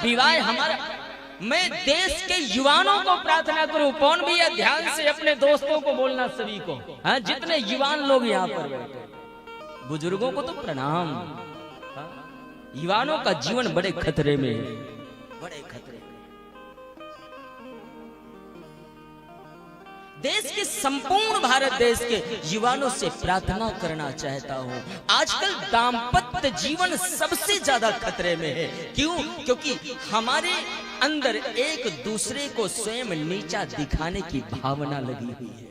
विवाह हमारा, मैं देश के युवाओं को प्रार्थना करूं, कौन भी है ध्यान से अपने दोस्तों को बोलना, सभी को, हाँ जितने युवान लोग यहाँ पर बैठे, बुजुर्गों को तो प्रणाम। युवाओं का जीवन बड़े खतरे में है, बड़े खतरे में। देश के संपूर्ण भारत देश के युवाओं से प्रार्थना करना चाहता हूं, आजकल दाम्पत्य जीवन सबसे ज्यादा खतरे में है। क्यों? क्योंकि हमारे अंदर एक दूसरे को स्वयं नीचा दिखाने की भावना लगी हुई है।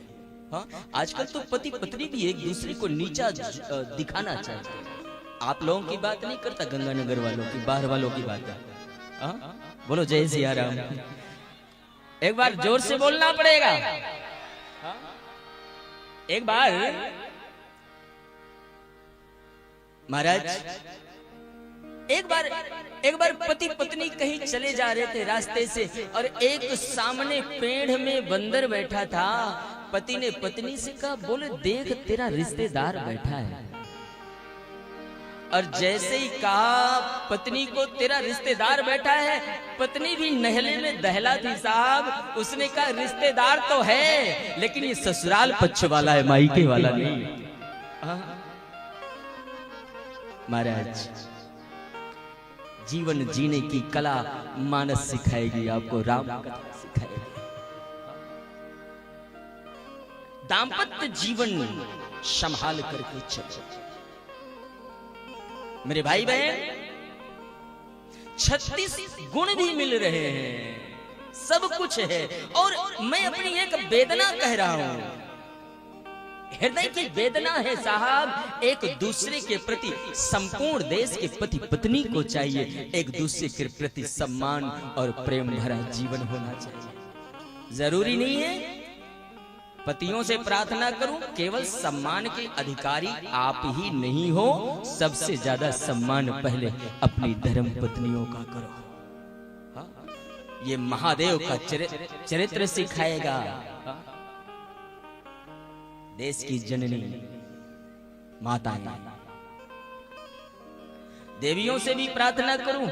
हाँ, आजकल तो पति पत्नी भी एक दूसरे को नीचा दिखाना चाहते हैं। आप लोगों की बात नहीं करता, गंगानगर वालों की, बाहर वालों की बात है। हाँ? बोलो जय सिया राम। एक बार जोर से बोलना पड़ेगा। एक बार महाराज, एक बार पति पत्नी कहीं चले जा रहे थे रास्ते से, और एक सामने पेड़ में बंदर बैठा था। पति ने पत्नी से कहा, बोले देख तेरा रिश्तेदार बैठा है। और जैसे ही कहा पत्नी को तेरा रिश्तेदार बैठा है, पत्नी भी नहले में दहला थी साहब। उसने कहा रिश्तेदार तो है, लेकिन ये ससुराल पक्ष वाला है, मायके वाला नहीं। महाराज, जीवन जीने की कला मानस सिखाएगी आपको, राम कथा सिखाएगी। दाम्पत्य जीवन संभाल करके चलो मेरे भाई बहन। 36 गुण भी मिल रहे हैं, सब कुछ है। और मैं अपनी एक वेदना कह रहा हूं, हृदय की वेदना है साहब। एक दूसरे के प्रति, संपूर्ण देश के पति पत्नी को चाहिए एक दूसरे के प्रति सम्मान और प्रेम भरा जीवन होना चाहिए। जरूरी नहीं है पतियों से प्रार्थना करूं, केवल सम्मान के अधिकारी आप ही नहीं हो, सबसे ज्यादा सम्मान पहले अपनी धर्म पत्नियों का करो। हाँ? ये महादेव का चरित्र सिखाएगा। हाँ? देश की जननी माताएं, देवियों से भी प्रार्थना करूं,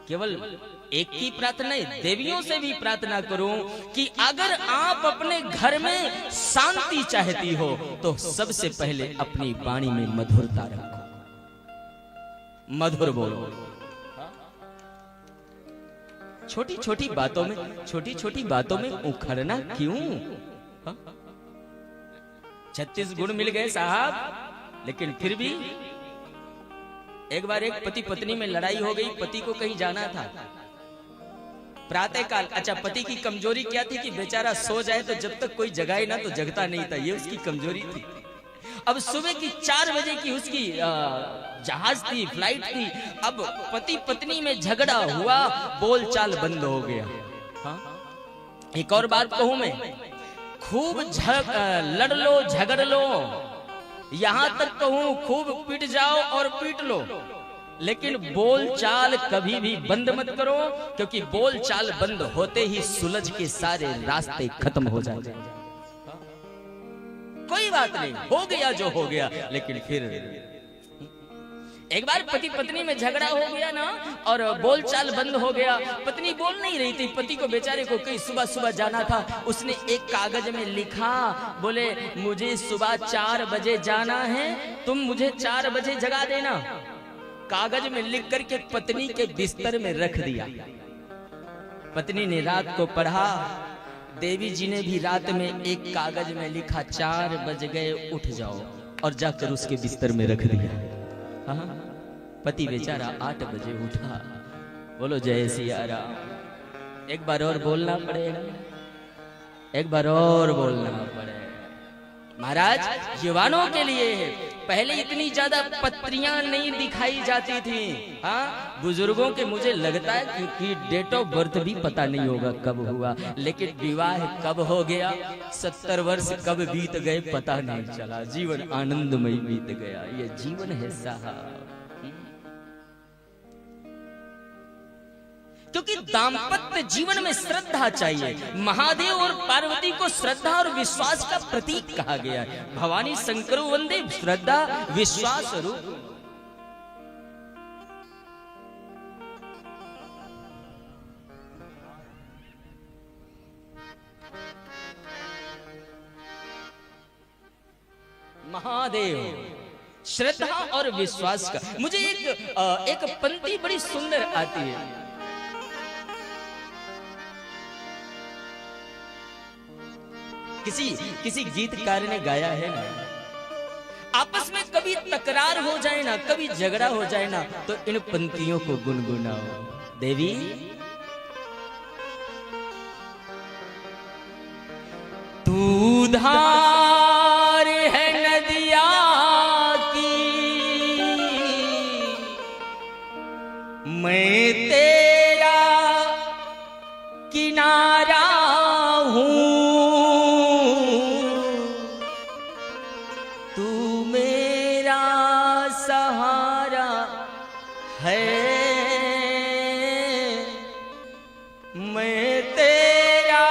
केवल एक की प्रार्थना है, देवियों से भी प्रार्थना करूं कि अगर आप अपने घर में शांति चाहती हो तो सबसे पहले अपनी वाणी में मधुरता रखो, मधुर बोलो। छोटी छोटी बातों में उखड़ना क्यों? 36 गुण मिल गए साहब, लेकिन फिर भी एक बार एक पति पत्नी में लड़ाई हो गई। पति को कहीं जाना था प्रातःकाल। अच्छा, पति की कमजोरी क्या थी कि बेचारा सो जाए तो जब तक कोई जगाए ना तो जगता नहीं था, ये उसकी कमजोरी थी। अब सुबह की 4 बजे की उसकी जहाज थी, फ्लाइट थी। अब पति पत्नी में झगड़ा हुआ, बोलचाल बंद हो गया। हाँ? एक और बात कहूं मैं, खूब लड़ लो झगड़ लो, यहां तक कहूं खूब पिट जाओ और पीट लो, लेकिन बोलचाल कभी भी बंद मत करो, क्योंकि बोलचाल बंद होते ही सुलझ के सारे रास्ते खत्म हो जाते हैं। कोई बात नहीं, हो गया जो हो गया। लेकिन फिर एक बार पति पत्नी में झगड़ा हो गया ना, और बोलचाल बंद हो गया। पत्नी बोल नहीं रही थी, पति को बेचारे को कहीं सुबह सुबह जाना था। उसने एक कागज में लिखा, बोले मुझे सुबह 4 बजे जाना है, तुम मुझे 4 बजे जगा देना। कागज में लिख करके पत्नी के बिस्तर में रख दिया। पत्नी ने रात को पढ़ा, देवी जी ने भी रात में एक कागज में लिखा, 4 बज गए उठ जाओ, और जाकर उसके बिस्तर में रख दिया। हाँ? पति बेचारा 8 बजे उठा। बोलो जय सिया राम। एक बार और बोलना पड़ेगा, एक बार और बोलना पड़ेगा। महाराज, युवाओं के लिए है। पहले इतनी ज्यादा पत्रियां नहीं दिखाई जाती थी। हाँ, बुजुर्गों के मुझे लगता है क्योंकि डेट ऑफ बर्थ भी पता नहीं होगा कब हुआ, लेकिन विवाह कब हो गया, 70 वर्ष कब बीत गए पता नहीं चला। जीवन आनंदमय बीत गया। ये जीवन है साहब। क्योंकि दाम्पत्य जीवन में श्रद्धा चाहिए। महादेव और पार्वती को श्रद्धा और विश्वास का प्रतीक कहा गया है। भवानी शंकर वंदे श्रद्धा विश्वास रूप। महादेव। श्रद्धा और विश्वास का मुझे एक पंक्ति बड़ी सुंदर आती है। किसी गीतकार ने गाया है ना, आपस में कभी तकरार हो जाए ना, कभी झगड़ा हो जाए ना, तो इन पंक्तियों को गुनगुनाओ। देवी तू धार है नदिया की, मैं तेरा किनारा हूँ, तू मेरा सहारा है, मैं तेरा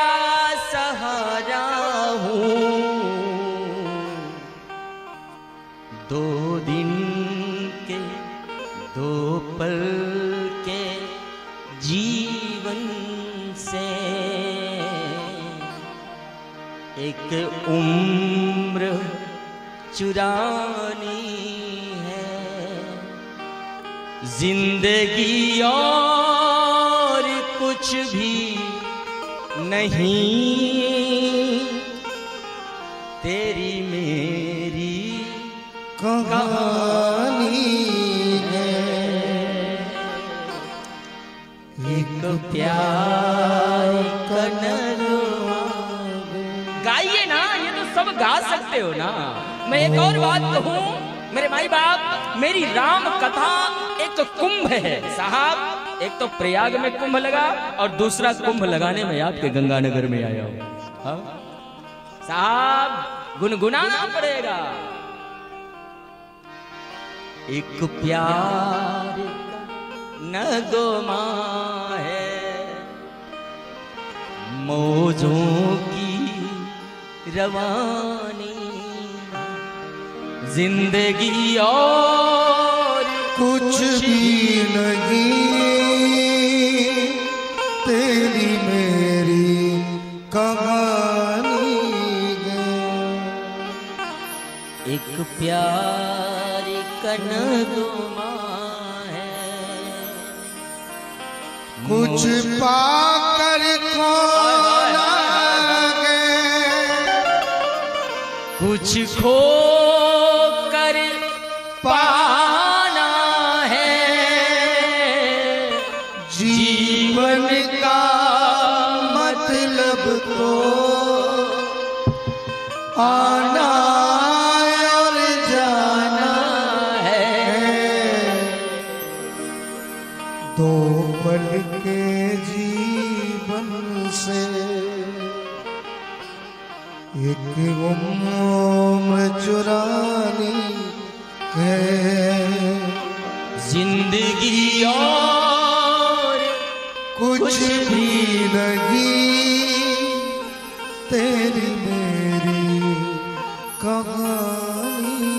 सहारा हूँ। दो दिन के दो पल के जीवन से एक उम्र चुरानी है, जिंदगी और कुछ भी नहीं, तेरी मेरी कहानी है। एक प्यार का नगमा। गाइए ना, ये तो सब गा सकते हो ना। मैं एक और बात कहूं, मेरे माई बाप, मेरी राम कथा एक कुंभ है साहब। एक तो प्रयाग में कुंभ लगा और दूसरा कुंभ लगाने में आपके गंगानगर में आया हूं साहब, गुनगुनाना पड़ेगा। एक प्यार नगमा है, मौजों की रवानी, जिंदगी और कुछ भी नहीं, तेरी मेरी कहानी है। एक प्यार का नगमा है, कुछ पाकर खोना है, कुछ खो कर पाना है, जीवन का मतलब तो आना और जाना है। दो पल के जीवन से एक उम्र चुरानी है, जिंदगी और कुछ भी नहीं, तेरी मेरी कहानी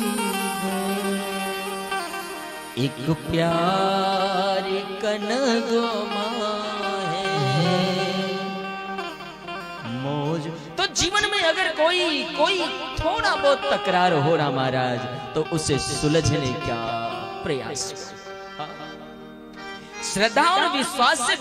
है। एक प्यार का नगमा है, मौज। तो जीवन में अगर कोई थोड़ा बहुत तकरार हो रहा महाराज, तो उसे सुलझने का प्रयास। श्रद्धा और विश्वास से